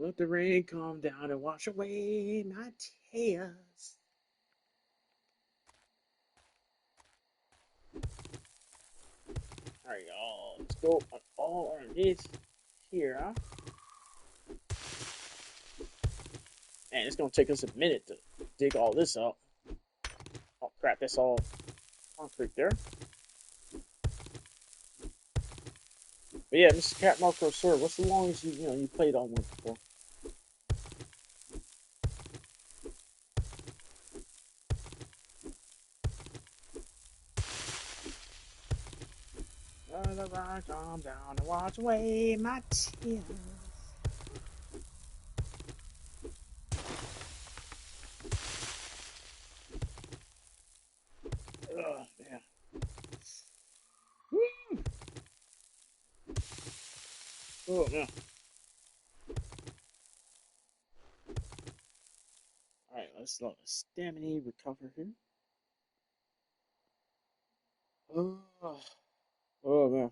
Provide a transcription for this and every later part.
Let the rain come down and wash away my tears. Alright, y'all. Let's go on all on this here, huh? And it's gonna take us a minute to dig all this up. Oh crap, that's all concrete there. But yeah, Mr. Cat Marco, sir, what's the longest you played on one before? Let the rain come down and wash away my tears. Oh man. Woo! Oh man. Alright, let's let the stamina recover here. Oh, oh man.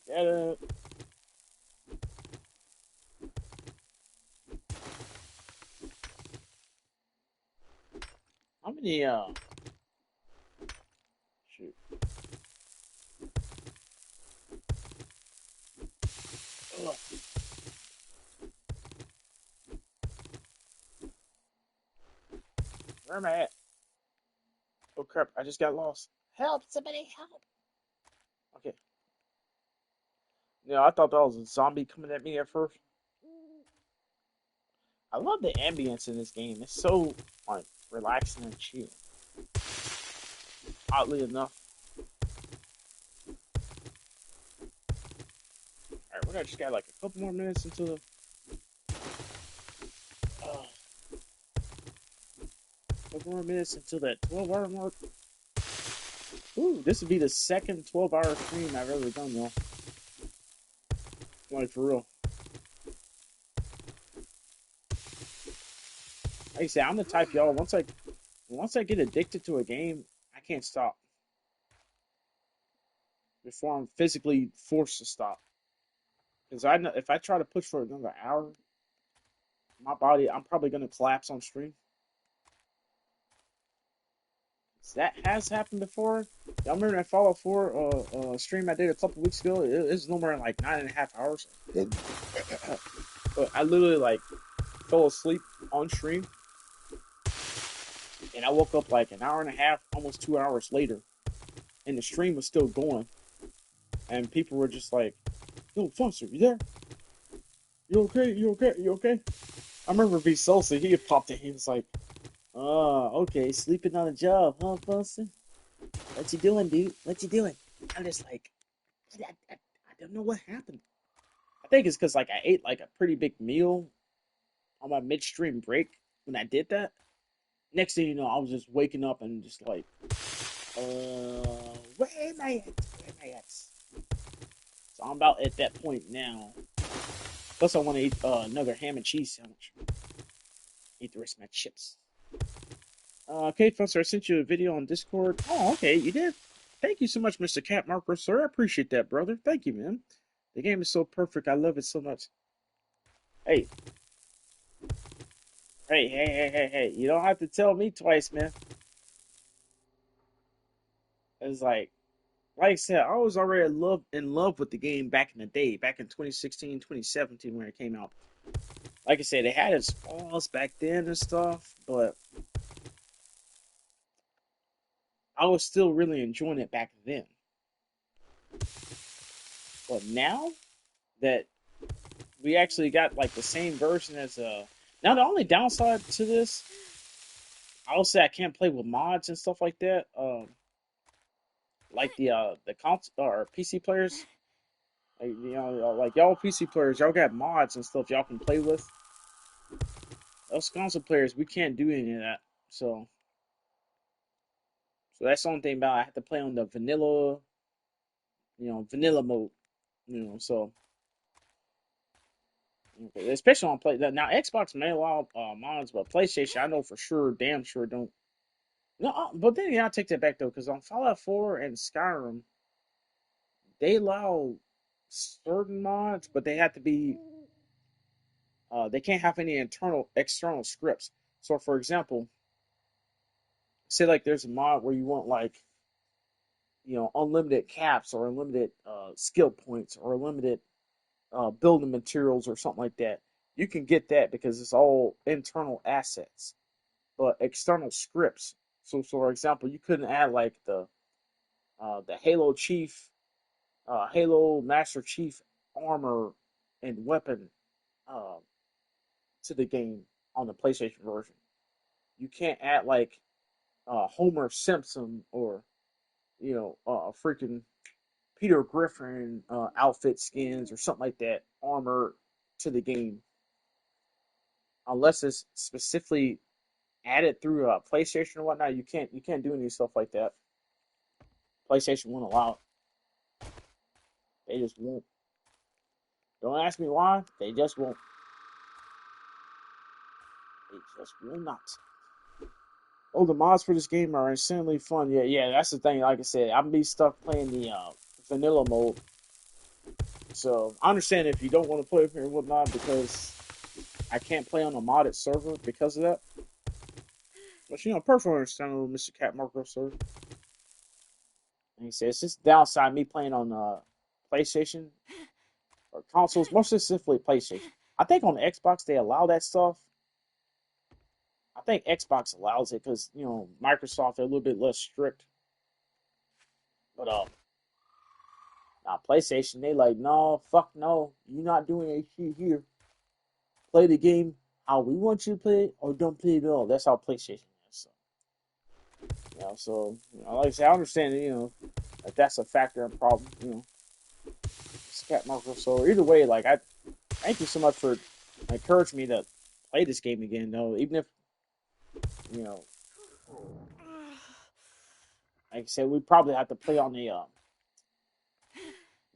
Get it. How many shoot. Ugh. Where am I at? Oh crap, I just got lost. Help, somebody help. Okay. Yeah, I thought that was a zombie coming at me at first. I love the ambience in this game. It's so like relaxing and chill. Oddly enough. Alright, we're gonna just got like a couple more minutes until the couple more minutes until that 12-hour mark. Ooh, this would be the second 12-hour stream I've ever done, y'all. Like for real. Like I say, I'm the type, y'all. Once I get addicted to a game, I can't stop before I'm physically forced to stop. Because I know if I try to push for another hour, my body, I'm probably gonna collapse on stream. That has happened before. Y'all remember that Fallout 4 stream I did a couple weeks ago? It was no more than like 9.5 hours. But I literally like fell asleep on stream, and I woke up like an hour and a half, almost 2 hours later, and the stream was still going, and people were just like, "Yo, Foster, you there? You okay? You okay? You okay?" I remember V Sosa, he had popped in. He was like, "Oh, okay, sleeping on a job, huh, Foster? What you doing, dude? What you doing?" I'm just like, I don't know what happened. I think it's because like I ate like a pretty big meal on my midstream break when I did that. Next thing you know, I was just waking up and just like, where am I at? Where am I at? So I'm about at that point now. Plus, I want to eat another ham and cheese sandwich. Eat the rest of my chips. Okay, Foster, I sent you a video on Discord. Oh, okay, you did? Thank you so much, Mr. Cat Marker, sir. I appreciate that, brother. Thank you, man. The game is so perfect. I love it so much. Hey, hey. You don't have to tell me twice, man. It's like I said, I was already in love with the game back in the day, back in 2016, 2017 when it came out. Like I said, it had its flaws back then and stuff, but I was still really enjoying it back then. But now that we actually got like the same version as now the only downside to this, I will say I can't play with mods and stuff like that. Like the console or PC players, like like y'all PC players, y'all got mods and stuff y'all can play with. Us console players, we can't do any of that. So that's the only thing about it. I have to play on the vanilla, vanilla mode. So okay, especially on play now Xbox may allow mods, but PlayStation, I know for sure, damn sure don't. No, but then yeah, I take that back though, because on Fallout 4 and Skyrim, they allow certain mods, but they have to be they can't have any internal external scripts. So for example, say like there's a mod where you want like unlimited caps or unlimited skill points or unlimited building materials or something like that. You can get that because it's all internal assets, but external scripts. So for example, you couldn't add like the Halo Chief, Halo Master Chief armor and weapon uh, to the game on the PlayStation version. You can't add like Homer Simpson or freaking Peter Griffin outfit skins or something like that armor to the game unless it's specifically added through PlayStation or whatnot. You can't do any stuff like that. PlayStation won't allow it. They just won't. Don't ask me why. They just won't. They just will not. Oh, the mods for this game are insanely fun. Yeah, yeah, that's the thing. Like I said, I'm be stuck playing the vanilla mode. So I understand if you don't want to play with me or whatnot because I can't play on a modded server because of that. But perfectly understandable, Mr. Cat Marco, sir. And he says it's just downside me playing on PlayStation or consoles, more specifically PlayStation. I think on Xbox they allow that stuff. I think Xbox allows it because Microsoft they're a little bit less strict. But now PlayStation they like no, fuck no, you're not doing a shit here. Play the game how we want you to play it, or don't play it at all. That's how PlayStation is. So, like I said, I understand that that that's a factor and problem. It's Cat Marco. So either way, like I thank you so much for encouraging me to play this game again. Though, even if you know, like I said, we probably have to play on the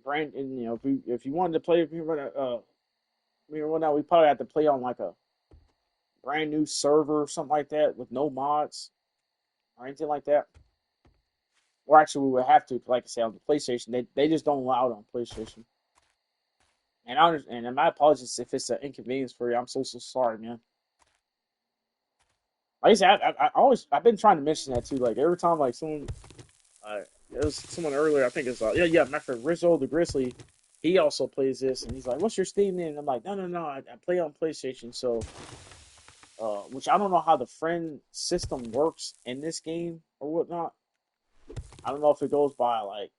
brand. And if you wanted to play with me, we probably have to play on like a brand new server or something like that with no mods or anything like that. Or actually, we would have to, like I said, on the PlayStation. They just don't allow it on PlayStation. And my apologies if it's an inconvenience for you. I'm so sorry, man. Like I said, I've been trying to mention that too. Like every time, like someone, it was someone earlier. I think it's yeah. My friend Rizzo the Grizzly, he also plays this, and he's like, "What's your Steam name?" And I'm like, "No. I play on PlayStation." So, which I don't know how the friend system works in this game or whatnot. I don't know if it goes by like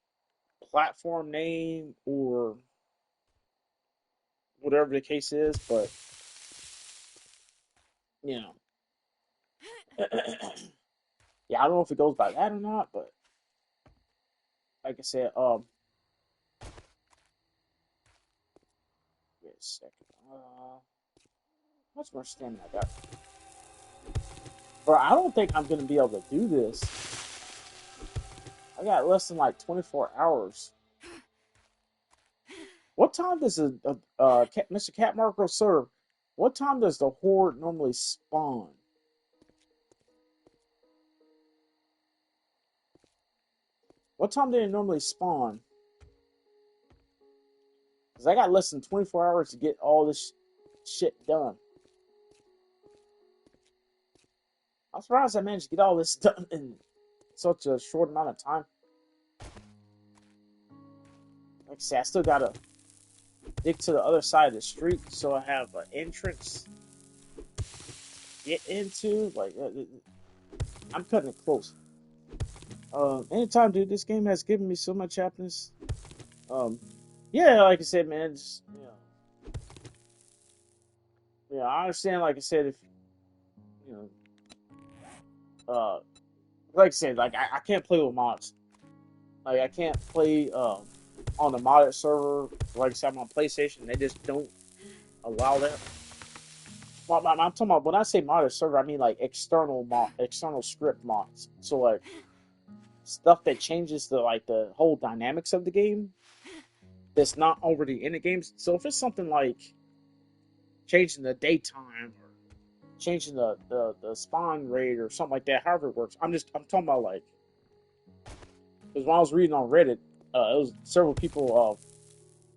platform name or whatever the case is, but you know, yeah, I don't know if it goes by that or not. But like I said, wait a second. How much more stamina I got? Bro, I don't think I'm gonna be able to do this. I got less than like 24 hours. What time does Mr. Cat Marco serve? What time does the horde normally spawn? What time do they normally spawn? Because I got less than 24 hours to get all this shit done. I'm surprised I managed to get all this done in such a short amount of time. Like I said, I still gotta dig to the other side of the street so I have an entrance to get into. Like, I'm cutting it close. Anytime, dude, this game has given me so much happiness. Um, yeah, like I said, man, just, I understand. Like I said, if you like I said, like I can't play with mods. Like I can't play on the modded server. Like I said, I'm on PlayStation. They just don't allow that. Well, I'm talking about when I say modded server, I mean like external script mods. So like stuff that changes the whole dynamics of the game that's not already in the game. So if it's something like changing the daytime changing the spawn rate or something like that. However it works. I'm talking about like because when I was reading on Reddit, it was several people.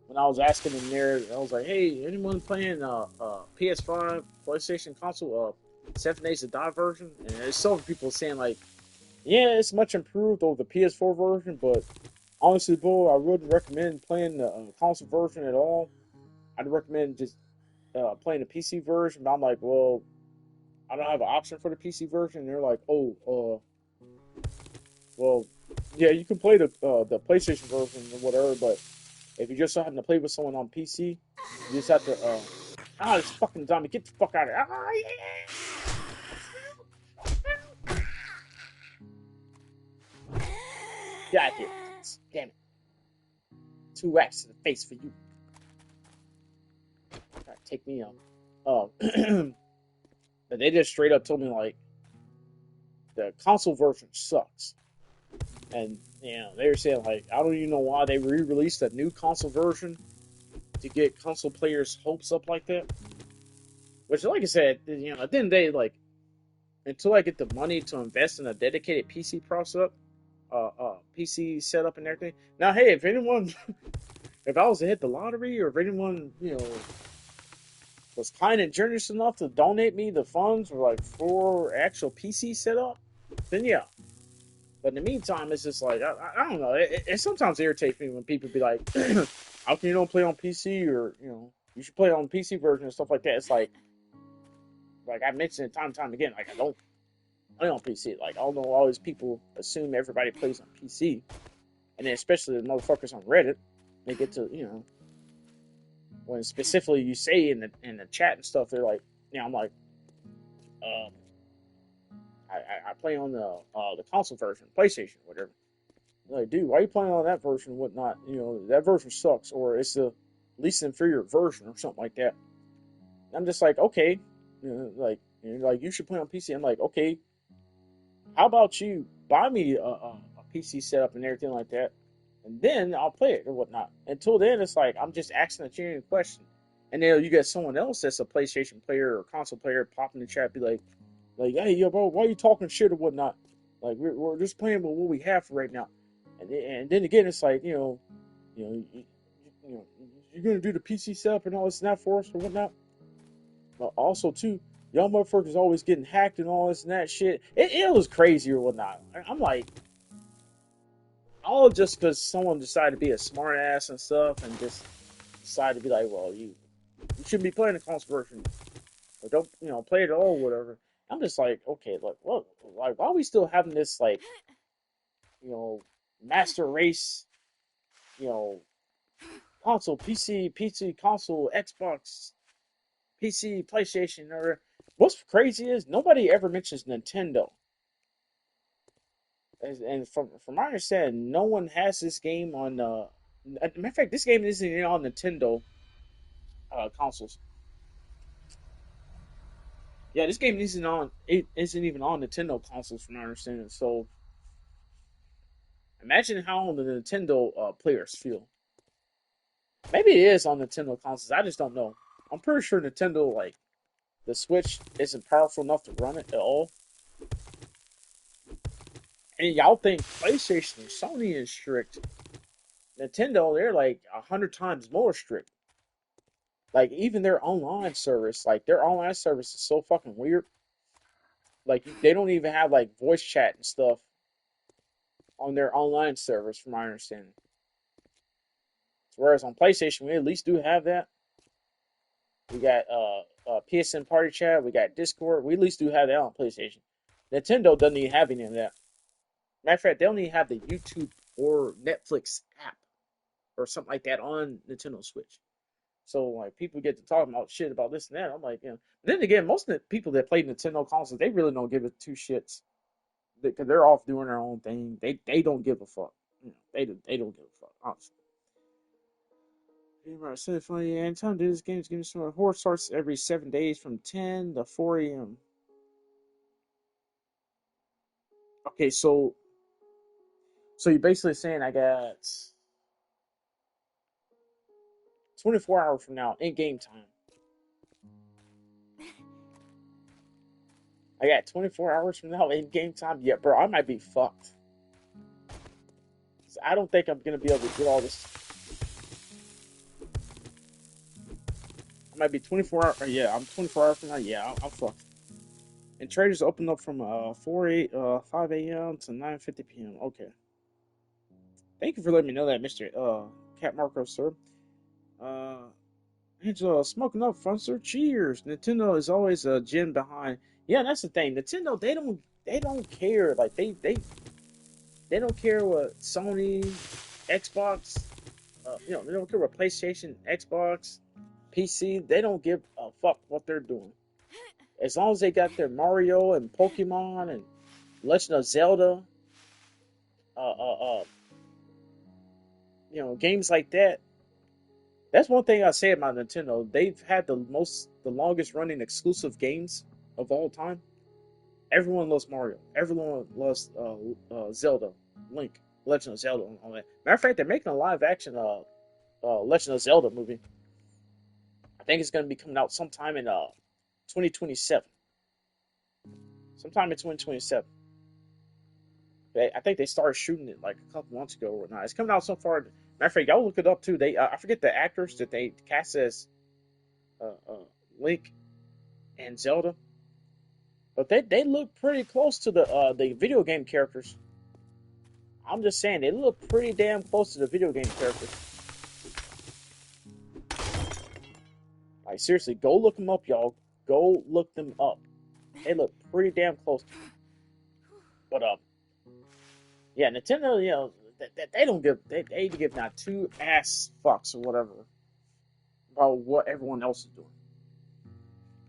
When I was asking them there, I was like, "Hey, anyone playing PS5, PlayStation console, 7 Days to Die version?" And there's several people saying like, "Yeah, it's much improved over the PS4 version, but honestly, bro, I wouldn't recommend playing the console version at all. I'd recommend just playing the PC version." But I'm like, "Well, I don't have an option for the PC version." And they're like, "Oh, well, yeah, you can play the PlayStation version or whatever, but if you just happen to play with someone on PC, you just have to this fucking zombie, get the fuck out of here. Get out of here. Damn it. 2 whacks to the face for you. Try to take me out. But they just straight up told me like the console version sucks. And they were saying like I don't even know why they re-released a new console version to get console players' hopes up like that. Which, like I said, at the end of the day, like until I get the money to invest in a dedicated PC processor, PC setup and everything. Now, hey, if anyone, if I was to hit the lottery, or if anyone, was kind and generous enough to donate me the funds or like for actual PC setup, then yeah. But in the meantime, it's just like I don't know. It sometimes irritates me when people be like, "How can you don't play on PC?" Or you should play on PC version and stuff like that. It's like I mentioned it time and time again. Like I don't play on PC. Like I don't know, all these people assume everybody plays on PC, and then especially the motherfuckers on Reddit, they get to when specifically you say in the chat and stuff, they're like, I'm like, um, I play on the console version, PlayStation, whatever. They're like, dude, why are you playing on that version and whatnot? That version sucks, or it's the least inferior version, or something like that. And I'm just like, okay, like you should play on PC. I'm like, okay, how about you buy me a PC setup and everything like that, and then I'll play it or whatnot. Until then, it's like I'm just asking a genuine question, and then you get someone else that's a PlayStation player or console player pop in the chat, be like, hey, yo, bro, why are you talking shit or whatnot? Like we're just playing with what we have for right now, and then again, it's like you know, you're gonna do the PC setup and all this and that for us or whatnot. But also too, y'all motherfuckers always getting hacked and all this and that shit. It was crazy or whatnot. I'm like, all just because someone decided to be a smart ass and stuff, and just decided to be like, well, you shouldn't be playing the console version, or don't play it at all, whatever. I'm just like, okay, look, like, why are we still having this like, you know, master race, you know, console, PC, console, Xbox, PC, PlayStation, or what's crazy is nobody ever mentions Nintendo. And from my understanding, no one has this game on. Matter of fact, this game isn't even on Nintendo consoles. Yeah, this game isn't on. It isn't even on Nintendo consoles, from my understanding. So imagine how the Nintendo players feel. Maybe it is on Nintendo consoles. I just don't know. I'm pretty sure Nintendo, like the Switch, isn't powerful enough to run it at all. And y'all think PlayStation and Sony is strict? Nintendo, they're like 100 times more strict. Like even their online service, like their online service is so fucking weird. Like they don't even have like voice chat and stuff on their online service, from my understanding. Whereas on PlayStation, we at least do have that. We got PSN Party Chat, we got Discord. We at least do have that on PlayStation. Nintendo doesn't even have any of that. Matter of fact, they don't even have the YouTube or Netflix app or something like that on Nintendo Switch. So like people get to talking about shit about this and that. I'm like, Then again, most of the people that play Nintendo consoles, they really don't give it two shits because they're off doing their own thing. They don't give a fuck. They don't give a fuck. Honestly. Right, so funny. Yeah, and time to do this game is getting some horse starts every 7 days from 10 to 4 a.m. Okay, so you're basically saying I got 24 hours from now in game time. I got 24 hours from now in game time. Yeah, bro, I might be fucked. I don't think I'm gonna be able to get all this. I might be 24 hours. Yeah, I'm 24 hours from now. Yeah, I'm fucked. And traders open up from 5 a.m. to 9:50 p.m. Okay. Thank you for letting me know that, Mr. Cat Marco, sir. Uh, Angela, smoking up, fun, sir. Cheers. Nintendo is always a gin behind. Yeah, that's the thing. Nintendo, they don't care. Like they don't care what Sony, Xbox, they don't care what PlayStation, Xbox, PC. They don't give a fuck what they're doing. As long as they got their Mario and Pokemon and Legend of Zelda, uh, uh, uh, games like that. That's one thing I say about Nintendo. They've had the longest running exclusive games of all time. Everyone loves Mario. Everyone loves Zelda, Link, Legend of Zelda, and all that. Matter of fact, they're making a live action Legend of Zelda movie. I think it's going to be coming out sometime in 2027. Sometime in 2027. I think they started shooting it like a couple months ago or not. It's coming out so far. Matter of fact, y'all look it up too. I forget the actors that they cast as Link and Zelda, but they look pretty close to the video game characters. I'm just saying they look pretty damn close to the video game characters. Like seriously, go look them up, y'all. Go look them up. They look pretty damn close. But yeah, Nintendo, they don't give not two ass fucks or whatever about what everyone else is doing.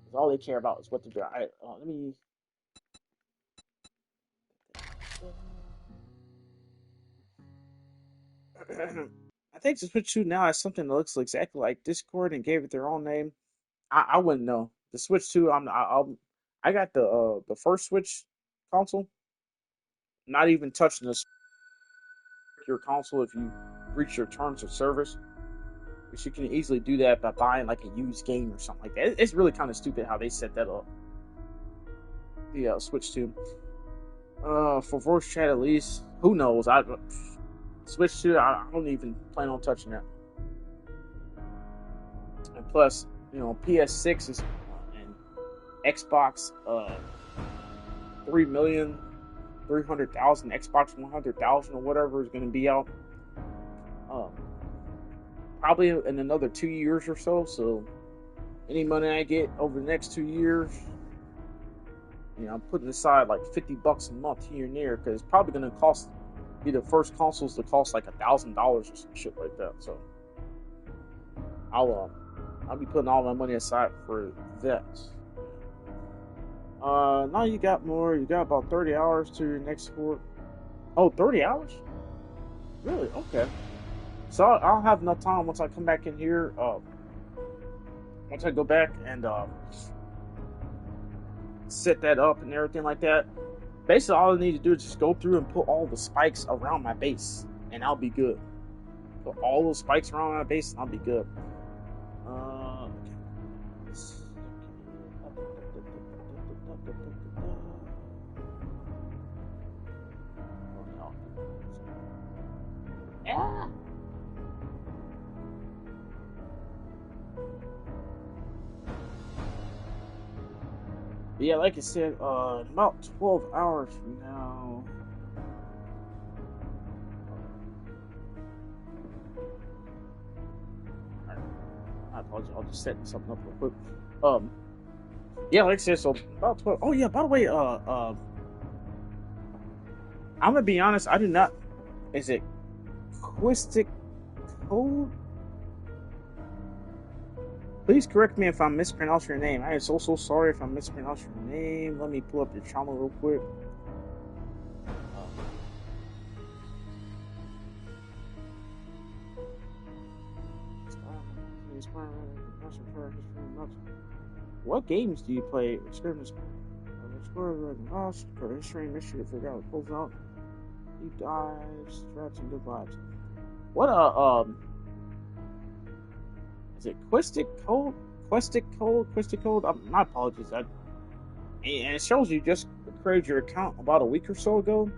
Because all they care about is what they're doing. Let me. I think the Switch 2 now has something that looks exactly like Discord and gave it their own name. I wouldn't know. The Switch 2, I got the first Switch console. Not even touching your console if you breach your terms of service. But you can easily do that by buying like a used game or something like that. It's really kind of stupid how they set that up. The Switch 2. For voice chat at least. Who knows? I Switch 2, I don't even plan on touching that. And plus, PS6 is and Xbox 3,300,000, Xbox 100,000 or whatever is going to be out. Probably in another 2 years or so. So any money I get over the next 2 years, I'm putting aside like $50 a month here and there because it's probably going to be the first consoles to cost like $1,000 or some shit like that. So I'll be putting all my money aside for that. Now you got more. You got about 30 hours to your next sport. Oh, 30 hours? Really? Okay. So I'll have enough time once I come back in here. Once I go back and set that up and everything like that. Basically, all I need to do is just go through and put all the spikes around my base, and I'll be good. Put all those spikes around my base, and I'll be good. Yeah. Yeah, like I said, about 12 hours from now. I apologize, I'll just set something up real quick. Yeah, like I said, so about 12. Oh, yeah, by the way, I'm gonna be honest, I do not. Is it Quistic Code? Please correct me if I'm mispronouncing your name. I am so sorry if I'm mispronouncing your name. Let me pull up your channel real quick. What games do you play? Explore history, mystery, figure out what pulls out. Deep dives, threats, and good vibes. What is it Quistic Code? My apologies. and it shows you just created your account about a week or so ago.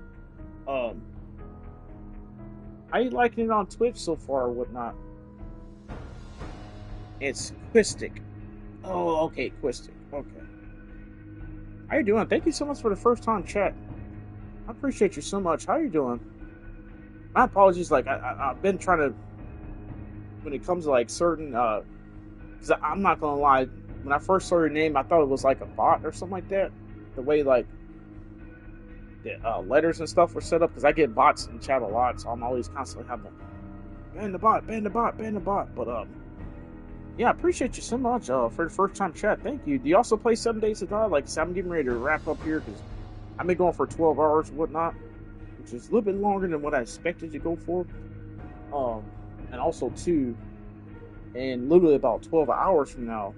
Um, how you liking it on Twitch so far or whatnot? It's Quistic. Oh, okay, Quistic. Okay. How you doing? Thank you so much for the first time chat. I appreciate you so much. How you doing? My apologies. Like I've been trying to, when it comes to like certain, because I'm not gonna lie. When I first saw your name, I thought it was like a bot or something like that. The way like the letters and stuff were set up, because I get bots in chat a lot, so I'm always constantly having ban the bot, ban the bot, ban the bot. But yeah, I appreciate you so much for the first time chat. Thank you. Do you also play 7 Days to Die? Like, so I'm getting ready to wrap up here because I've been going for 12 hours and whatnot, which is a little bit longer than what I expected to go for. And also too, in literally about 12 hours from now,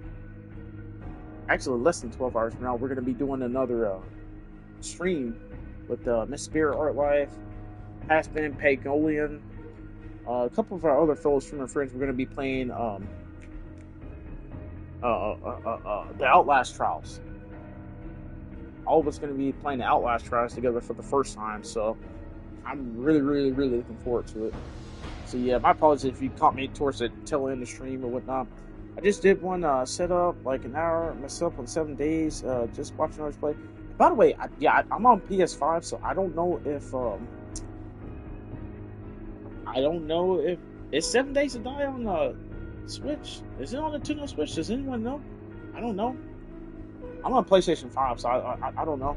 actually less than 12 hours from now, we're gonna be doing another stream with Miss Spirit Art Life, Hasbin, Pagolian, a couple of our other fellow streamer friends. We're gonna be playing the Outlast Trials. All of us going to be playing the Outlast Trials together for the first time, so I'm really looking forward to it. So yeah, my apologies if you caught me towards the tail end of the stream or whatnot. I just did one set up like an hour myself on 7 days, just watching others play. By the way, I'm on PS5, so I don't know if it's 7 Days to Die on the Switch. Is it on the Nintendo Switch? Does anyone know? I don't know. I'm on PlayStation 5, so I don't know.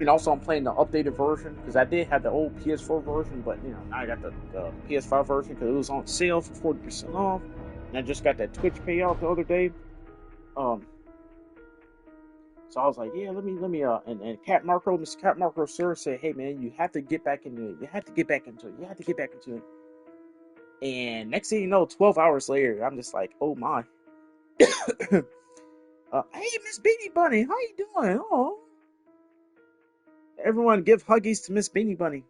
And also I'm playing the updated version because I did have the old PS4 version, but you know now I got the PS5 version because it was on sale for 40% off. And I just got that Twitch payout the other day. So I was like, yeah, let me and Cat Marco, Mr. Cat Marco Sir said, hey man, you have to get back into it. You have to get back into it. And next thing you know, 12 hours later, I'm just like, oh my. Hey, Miss Beanie Bunny, how you doing? Oh, everyone, give huggies to Miss Beanie Bunny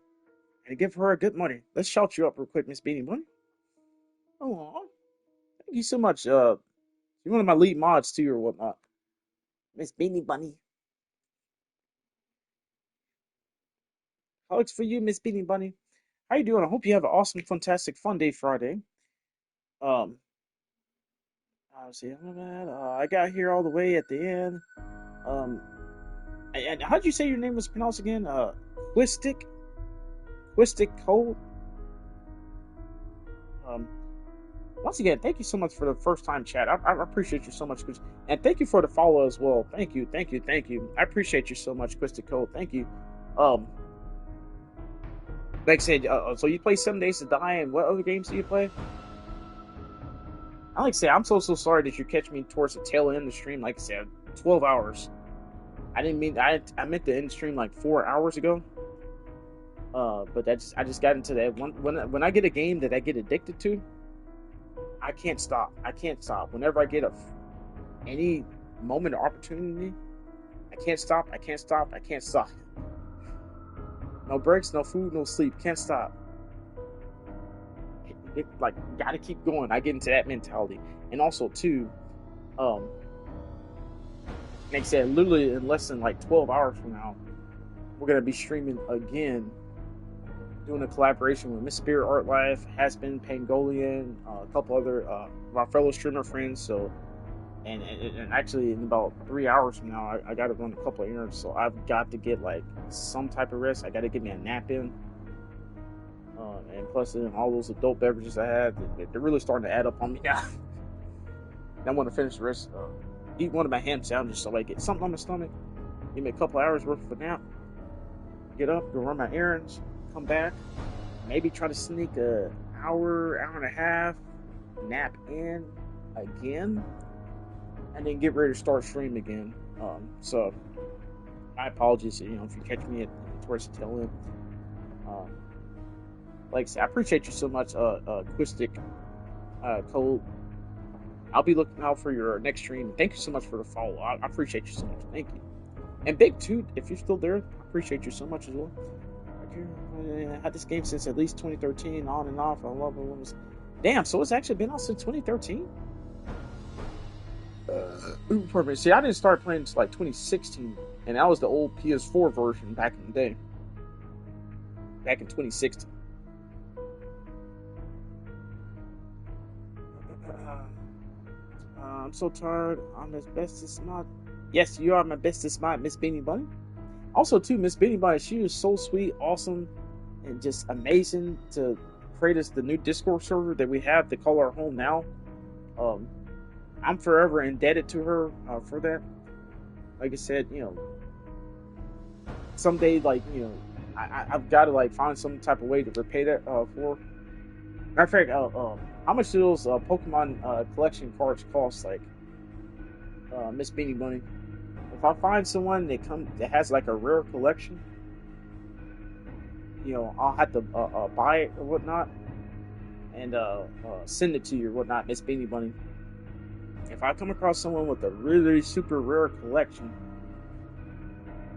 and give her a good money. Let's shout you up real quick, Miss Beanie Bunny. Oh, thank you so much. You're one of my lead mods too, or whatnot, Miss Beanie Bunny. Hugs for you, Miss Beanie Bunny. How you doing? I hope you have an awesome, fantastic, fun day Friday. See, I got here all the way at the end. And how'd you say your name was pronounced again? Quistic Code. Once again, thank you so much for the first time chat. I appreciate you so much, and thank you for the follow as well. Thank you. I appreciate you so much, Quistic Code. Thank you. Like I said, so you play 7 Days to Die, and what other games do you play? I like to say, I'm so sorry that you catch me towards the tail end of the stream. Like I said, 12 hours. I didn't mean I meant to end the stream like 4 hours ago. But I just got into that when I get a game that I get addicted to, I can't stop. Whenever I get any moment of opportunity, I can't stop. No breaks, no food, no sleep. Can't stop. Like, gotta keep going. I get into that mentality. And also too, like I said, literally in less than like 12 hours from now, we're gonna be streaming again, doing a collaboration with Miss Spirit Art Life, Hasbin, Pangolian, a couple other of our fellow streamer friends. So, and actually in about 3 hours from now, I gotta run a couple of errands. So I've got to get like some type of rest. I gotta get me a nap in. And plus, all those adult beverages I had, they're really starting to add up on me now. I want to finish the rest, eat one of my ham sandwiches so I get something on my stomach. Give me a couple hours worth of a nap. Get up, go run my errands, come back, maybe try to sneak an hour and a half nap in again, and then get ready to start streaming again. So my apologies, if you catch me towards the tail end. Like I said, I appreciate you so much, Quistic Code. I'll be looking out for your next stream. Thank you so much for the follow. I appreciate you so much. Thank you. And Big Toot, if you're still there, I appreciate you so much as well. I had this game since at least 2013, on and off. I love it. Damn, so it's actually been out since 2013? Pardon me. See, I didn't start playing until like 2016, and that was the old PS4 version back in the day. Back in 2016. I'm so tired. I'm as best as smart. Yes, you are my best as smart, Miss Beanie Bunny. Also, too, Miss Beanie Bunny, she was so sweet, awesome, and just amazing to create us the new Discord server that we have to call our home now. I'm forever indebted to her for that. Like I said, someday, like, I've got to like find some type of way to repay that for. Matter of fact, how much do those Pokemon collection cards cost? Like, Miss Beanie Bunny. If I find someone that has like a rare collection, I'll have to buy it or whatnot, and send it to you or whatnot, Miss Beanie Bunny. If I come across someone with a really super rare collection,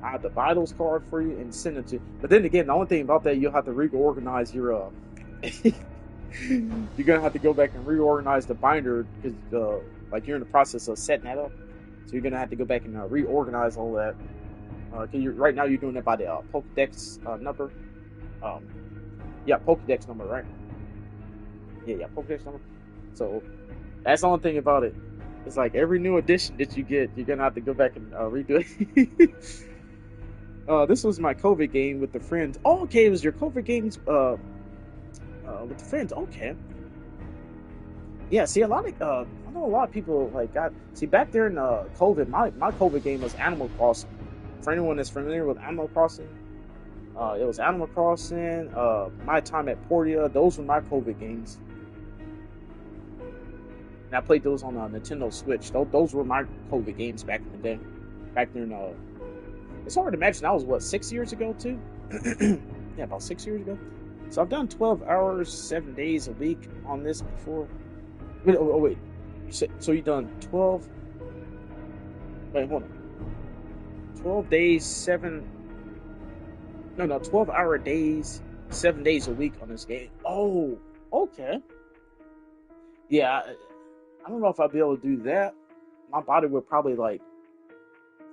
I have to buy those cards for you and send them to you. But then again, the only thing about that, you'll have to reorganize your you're gonna have to go back and reorganize the binder because like you're in the process of setting that up. So you're gonna have to go back and reorganize all that. Right now you're doing it by the Pokedex number. Yeah, Pokedex number, right? Yeah, Pokedex number. So that's the only thing about it. It's like every new edition that you get, you're gonna have to go back and redo it. This was my COVID game with the friends. Oh, okay, it was your COVID games with the friends. Okay. Yeah, see, I know a lot of people like back there in COVID. My COVID game was Animal Crossing. For anyone that's familiar with Animal Crossing, it was Animal Crossing. My time at Portia. Those were my COVID games. And I played those on Nintendo Switch. Those were my COVID games back in the day. Back there in it's hard to imagine. That was 6 years ago too. Yeah, about 6 years ago. So I've done 12 hours, 7 days a week on this before. Wait. So you've done 12? Wait, hold on. 12 days, 12-hour days, 7 days a week on this game. Oh, okay. Yeah, I don't know if I'll be able to do that. My body would probably like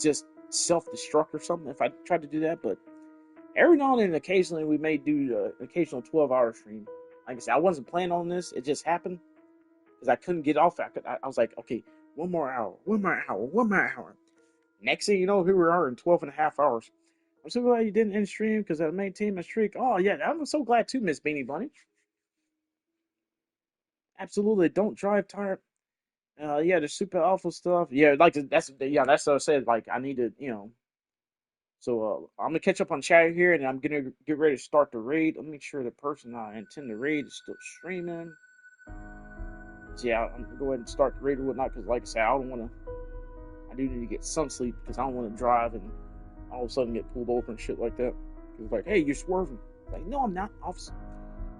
just self-destruct or something if I tried to do that. But every now and then, occasionally, we may do an occasional 12-hour stream. Like I said, I wasn't planning on this. It just happened because I couldn't get off. I was like, okay, one more hour. Next thing you know, here we are in 12 and a half hours. I'm so glad you didn't end stream because I maintained my streak. Oh, yeah, I'm so glad too, Miss Beanie Bunny. Absolutely, don't drive tired. Yeah, the super awful stuff. Yeah, like that's what I said. Like I need to, So I'm gonna catch up on chat here, and I'm gonna get ready to start the raid. Let me make sure the person I intend to raid is still streaming. So yeah, I'm gonna go ahead and start the raid or whatnot because, like I said, I do need to get some sleep because I don't want to drive and all of a sudden get pulled over and shit like that. It's like, hey, you're swerving. Like, no, I'm not, officer.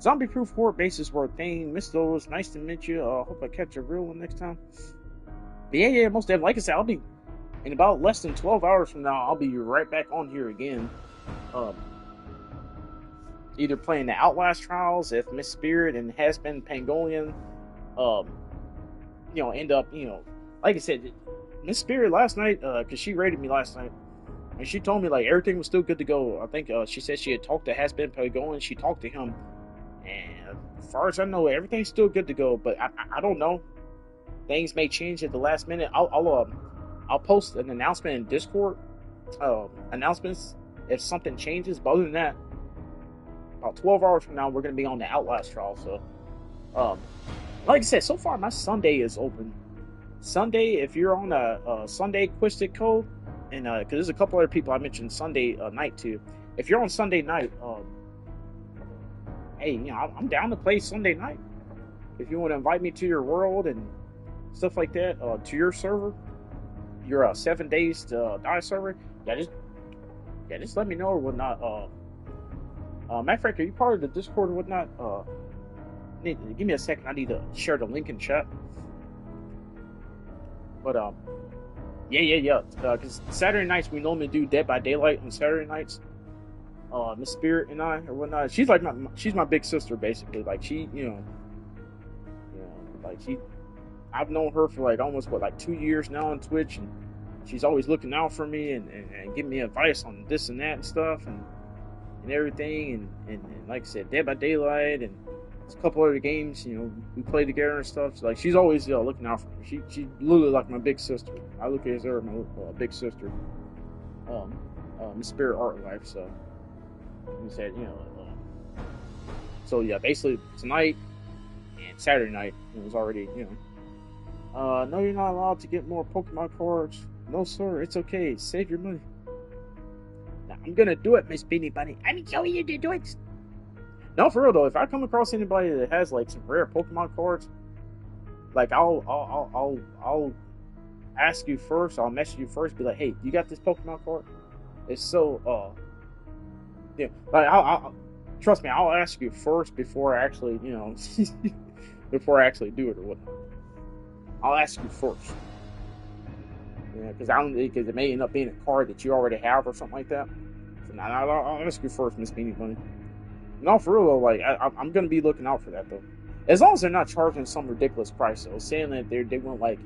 Zombie Proof Horde bases were a thing. Miss those. Nice to meet you. Hope I catch a real one next time. But yeah, most definitely. Like I said, I'll be in about less than 12 hours from now. I'll be right back on here again. Either playing the Outlast Trials if Miss Spirit and Has Been Pangolian, end up, like I said, Miss Spirit last night, because she rated me last night, and she told me like everything was still good to go. I think she said she had talked to Has Been Pangolian. She talked to him. And as far as I know, everything's still good to go. But I don't know. Things may change at the last minute. I'll post an announcement in Discord. Announcements if something changes. But other than that, about 12 hours from now, we're gonna be on the Outlast trial. So, like I said, so far my Sunday is open. Sunday, if you're on a Sunday Quistic code, and because there's a couple other people I mentioned Sunday night too. If you're on Sunday night, hey, I'm down to play Sunday night. If you want to invite me to your world and stuff like that, to your server, your 7 days to die server, just let me know or whatnot. Matter of fact, are you part of the Discord or whatnot? Give me a second. I need to share the link in chat. But yeah. Because Saturday nights we normally do Dead by Daylight on Saturday nights. Miss Spirit and I or whatnot. She's like she's my big sister basically. Like she, like I've known her for like almost like 2 years now on Twitch, and she's always looking out for me and giving me advice on this and that and stuff and everything. And like I said, Dead by Daylight and a couple other games, we play together and stuff. So, like, she's always looking out for me. She's literally like my big sister. I look at her as my big sister. Spirit Art Life. So we said, so yeah, basically tonight and Saturday night it was already, no, you're not allowed to get more Pokemon cards. No, sir, it's okay. Save your money. Now, I'm gonna do it, Miss Beanie Bunny. I'm showing you to do it. No, for real though, if I come across anybody that has like some rare Pokemon cards, like I'll ask you first. I'll message you first. Be like, hey, you got this Pokemon card? It's so yeah. Like I'll trust me. I'll ask you first before I actually before I actually do it or whatnot. I'll ask you first. Yeah, because it may end up being a card that you already have or something like that. So now I'll ask you first, Miss Beanie Bunny. No, for real though, like I'm gonna be looking out for that though. As long as they're not charging some ridiculous price though, saying that they want like,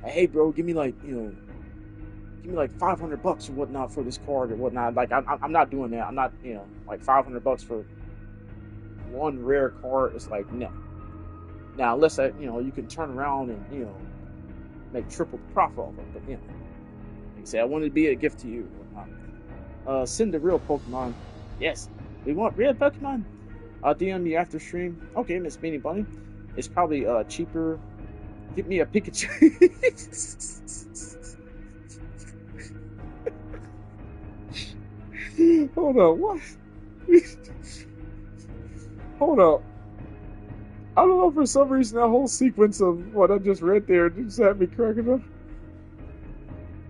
hey bro, give me like give me like $500 or whatnot for this card or whatnot. Like I'm not doing that. I'm not like $500 for one rare card. It's like no. Now unless you can turn around and make triple profit off of it, but like I said, I wanted to be a gift to you. Whatnot. Send the real Pokemon. Yes. We want real Pokemon. DM me after stream. Okay, Miss Beanie Bunny. It's probably cheaper. Give me a Pikachu. Hold on, what? Hold up. I don't know, for some reason that whole sequence of what I just read there just had me cracking up.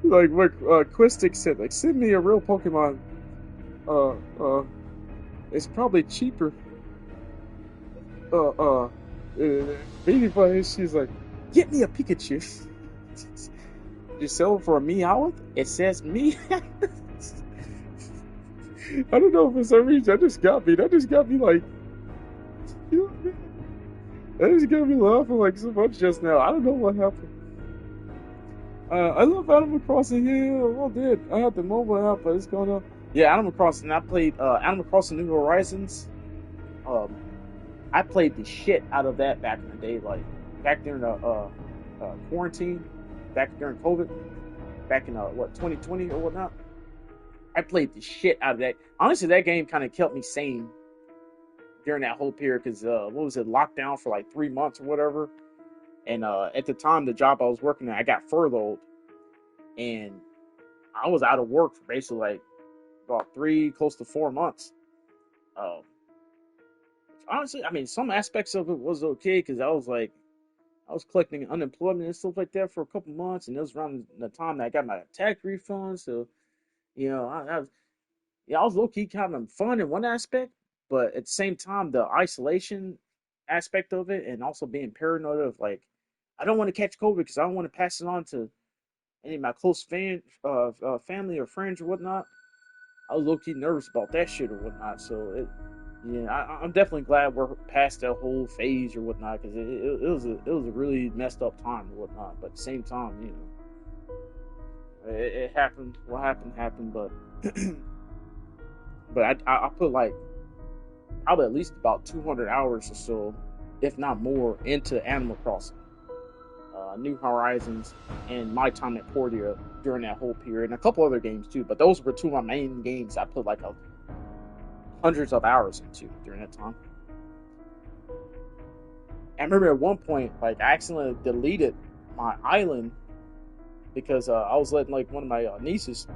Like what Quistic said, like, send me a real Pokemon. It's probably cheaper. Beanie Bunny, she's like, get me a Pikachu. You sell it for a Meowth? It says me. I don't know, for some reason that just got me like, that just got me laughing like so much just now. I don't know what happened. I love Animal Crossing. Yeah, well, did. I had the mobile app, but it's going on. Yeah, Animal Crossing. I played Animal Crossing New Horizons. I played the shit out of that back in the day, like back during the quarantine, back during COVID, back in 2020 or whatnot. I played the shit out of that. Honestly, that game kind of kept me sane during that whole period because what was it, lockdown for like 3 months or whatever. And at the time, the job I was working at, I got furloughed, and I was out of work for basically like about 3, close to 4 months. Honestly, I mean, some aspects of it was okay because I was collecting unemployment and stuff like that for a couple months, and it was around the time that I got my tax refund. So, I was low key kind of fun in one aspect, but at the same time, the isolation aspect of it, and also being paranoid of like, I don't want to catch COVID because I don't want to pass it on to any of my close family or friends or whatnot. I was low key nervous about that shit or whatnot. So I'm definitely glad we're past that whole phase or whatnot because it was a really messed up time or whatnot. But at the same time, it happened. What happened. But but I put like probably at least about 200 hours or so, if not more, into Animal Crossing, New Horizons, and my time at Portia during that whole period, and a couple other games too. But those were two of my main games I put like hundreds of hours into during that time. I remember at one point, like, I accidentally deleted my island because I was letting like one of my nieces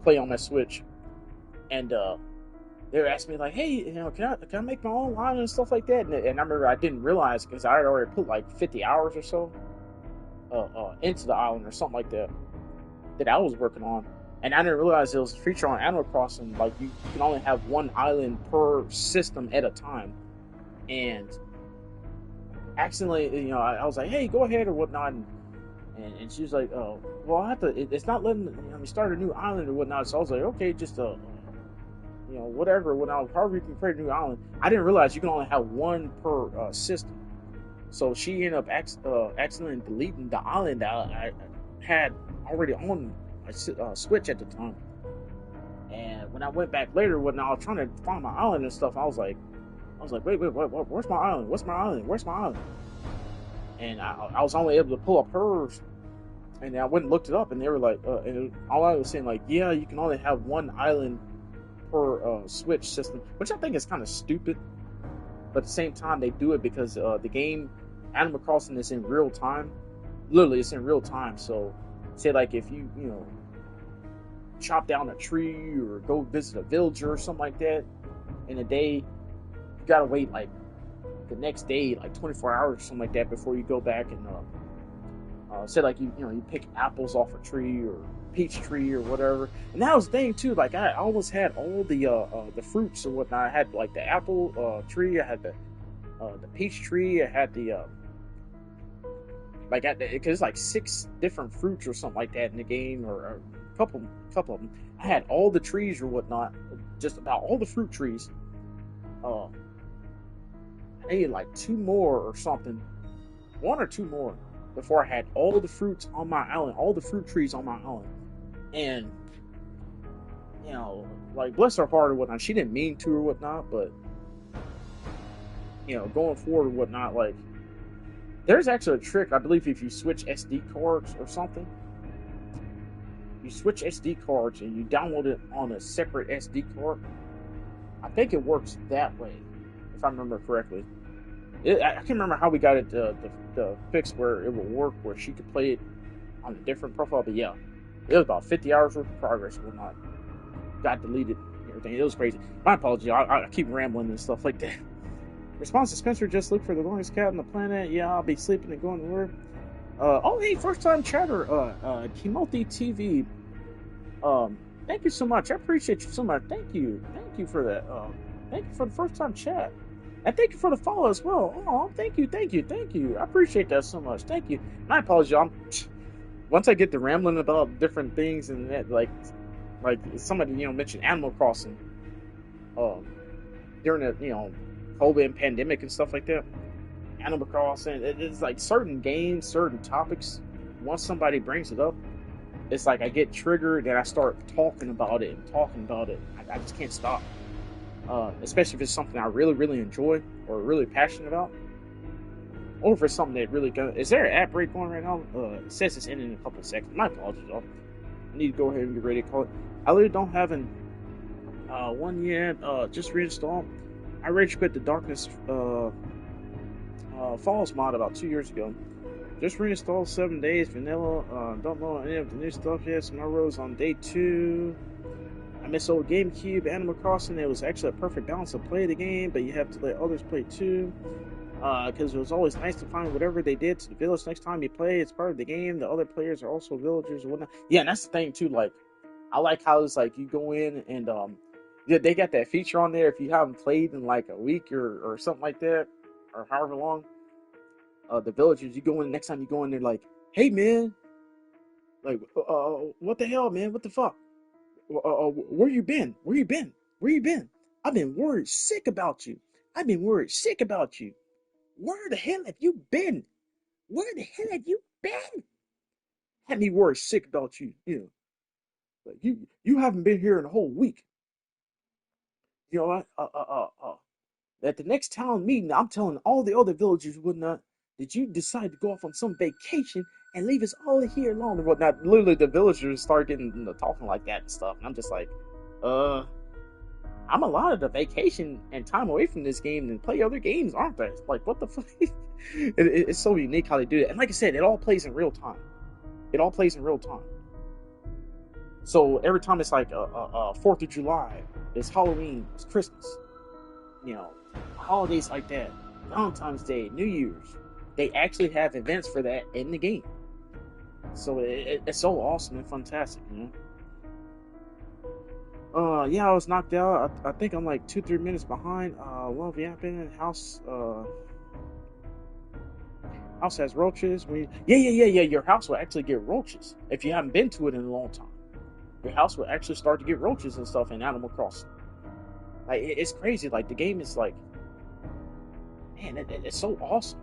play on my Switch, and they were asking me like, "Hey, can I make my own island and stuff like that?" And I remember I didn't realize because I had already put like 50 hours or so into the island or something like that I was working on, and I didn't realize it was a feature on Animal Crossing. Like you can only have one island per system at a time, and accidentally, I was like, "Hey, go ahead" or whatnot, and she was like, "Oh, well, I have to. It's not letting me start a new island or whatnot." So I was like, "Okay, just whatever. However you can create a new island." I didn't realize you can only have one per system. So she ended up accidentally deleting the island that I had already on my Switch at the time. And when I went back later, when I was trying to find my island and stuff, I was like, wait, where's my island? Where's my island? Where's my island? And I was only able to pull up hers, and I went and looked it up, and they were like, and all I was saying like, yeah, you can only have one island per Switch system, which I think is kind of stupid. But at the same time, they do it because the game Animal Crossing is in real time. Literally, it's in real time. So, say like if you chop down a tree or go visit a villager or something like that in a day, you gotta wait like the next day, like 24 hours or something like that, before you go back and say like you pick apples off a tree or peach tree or whatever. And that was the thing too. Like I almost had all the fruits and whatnot. I had like the apple tree. I had the peach tree. I had the because it's like 6 different fruits or something like that in the game, or a couple of them. I had all the trees or whatnot, just about all the fruit trees. I needed like 2 more or something, 1 or 2 more, before I had all the fruits on my island, all the fruit trees on my island. And like bless her heart or whatnot, she didn't mean to or whatnot, but going forward or whatnot, like there's actually a trick, I believe, if you switch SD cards or something. You switch SD cards and you download it on a separate SD card. I think it works that way, if I remember correctly. I can't remember how we got it the fix where it would work, where she could play it on a different profile. But yeah, it was about 50 hours worth of progress or whatnot. Got deleted and everything. It was crazy. My apologies. I keep rambling and stuff like that. Response to Spencer: just look for the longest cat on the planet. Yeah, I'll be sleeping and going to work. Oh, hey, first time chatter. Kimoti TV. Thank you so much. I appreciate you so much. Thank you for that. Thank you for the first time chat. And thank you for the follow as well. Oh, thank you. I appreciate that so much. Thank you. My apologies. Once I get to rambling about different things and that, like somebody mentioned Animal Crossing, during the COVID pandemic and stuff like that. Animal Crossing, it's like certain games, certain topics. Once somebody brings it up, it's like I get triggered and I start talking about it. I just can't stop. Especially if it's something I really, really enjoy or really passionate about, or if it's something that really goes. Is there an app break going right now? It says it's ending in a couple of seconds. My apologies, y'all. I need to go ahead and get ready to call it. I literally don't have one yet. Just reinstall. I rage quit the Darkness Falls mod about 2 years ago. Just reinstalled 7 days vanilla. Don't know any of the new stuff yet. So my road's on day 2. I miss old GameCube Animal Crossing. It was actually a perfect balance to play the game, but you have to let others play too. Because it was always nice to find whatever they did to the village next time you play. It's part of the game. The other players are also villagers and whatnot. Yeah, and that's the thing too. Like, I like how it's like you go in and yeah, they got that feature on there if you haven't played in like a week or something like that, or however long. The villagers, you go in next time you go in there like, hey man, like what the hell, man? What the fuck? Where you been? I've been worried sick about you. Where the hell have you been? Had me worried sick about you. Like you haven't been here in a whole week. At the next town meeting, I'm telling all the other villagers and whatnot that you decide to go off on some vacation and leave us all here alone and whatnot. Literally, the villagers start getting talking like that and stuff, and I'm just like, I'm allotted a vacation and time away from this game and play other games, aren't they? Like, what the fuck? It's so unique how they do it, and like I said, it all plays in real time. So every time it's like 4th of July, it's Halloween, it's Christmas, holidays like that, Valentine's Day, New Year's, they actually have events for that in the game. So it's so awesome and fantastic, yeah, I was knocked out. I think I'm like 2-3 minutes behind. Love yapping. House has roaches. Yeah. Your house will actually get roaches if you haven't been to it in a long time. Your house will actually start to get roaches and stuff in Animal Crossing. Like it's crazy. Like the game is like, man, it's so awesome.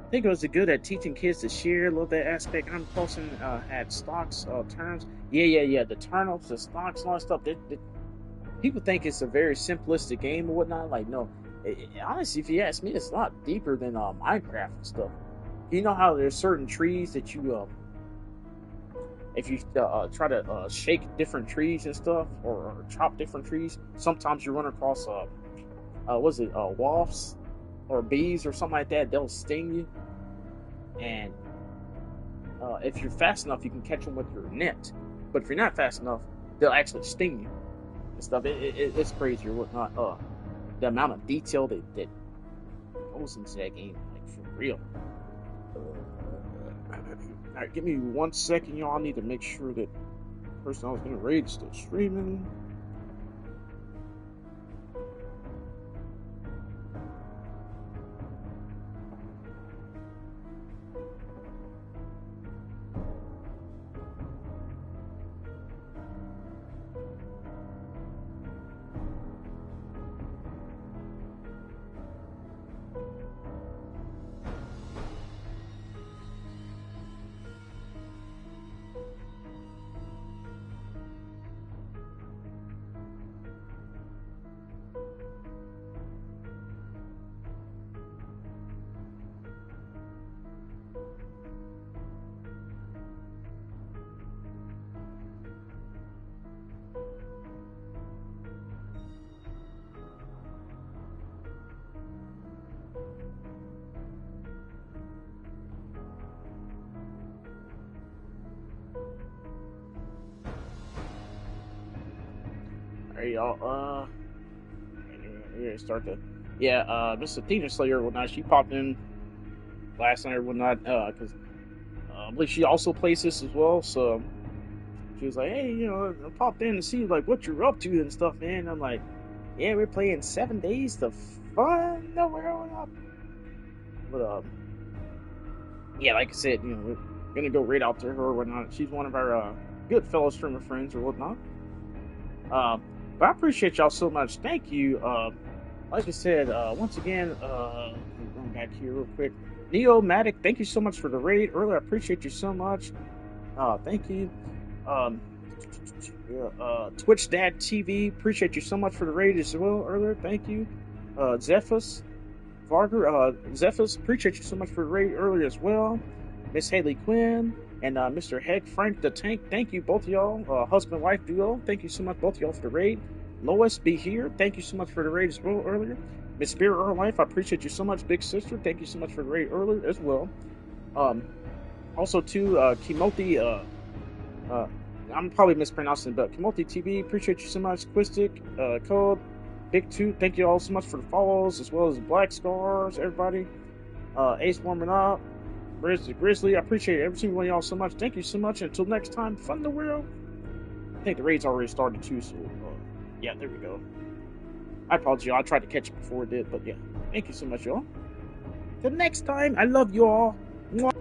I think it was good at teaching kids to share. Love that aspect. I'm posting had stocks, terms. Yeah. The turnips, the stocks, and all that stuff. People think it's a very simplistic game or whatnot. Like, no, honestly, if you ask me, it's a lot deeper than Minecraft and stuff. You know how there's certain trees that if you try to shake different trees and stuff, or chop different trees, sometimes you run across was it wasps or bees or something like that. They'll sting you, and if you're fast enough, you can catch them with your net. But if you're not fast enough, they'll actually sting you and stuff. It's crazy or whatnot. The amount of detail that goes into that game, like for real. Alright, give me 1 second, y'all. I need to make sure that the person I was gonna raid is still streaming. Alright, y'all. Yeah, start the. Yeah, Miss Athena Slayer or whatnot. She popped in last night or whatnot, because I believe she also plays this as well. So she was like, "Hey, I popped in to see like what you're up to and stuff, man." I'm like, "Yeah, we're playing 7 days to fun. No, we're going up." But yeah, like I said, we're gonna go right out to her or whatnot. She's one of our good fellow streamer friends or whatnot. But I appreciate y'all so much. Thank you. Like I said, once again, going back here real quick. Neomatic, thank you so much for the raid earlier. I appreciate you so much. Thank you. Twitch Dad TV, appreciate you so much for the raid as well earlier. Thank you. Zephus, Varger, Zephus, appreciate you so much for the raid earlier as well. Miss Haley Quinn and Mr. Heck Frank the Tank, thank you both of y'all. Husband wife duo, thank you so much both of y'all for the raid. Lois Be Here, thank you so much for the raid as well earlier. Miss Spirit Earl Life, I appreciate you so much, big sister. Thank you so much for the raid earlier as well. Also to Kimoti, I'm probably mispronouncing, but Kimoti TV, appreciate you so much. Quistic, Code, Big Two, thank you all so much for the follows, as well as Black Scars, everybody. Ace warming up, Grizzly, I appreciate every single one of y'all so much. Thank you so much. Until next time, fun in the world. I think the raid's already started too, so yeah, there we go. I apologize, y'all. I tried to catch it before it did, but yeah. Thank you so much, y'all. Till next time, I love you all. Mwah.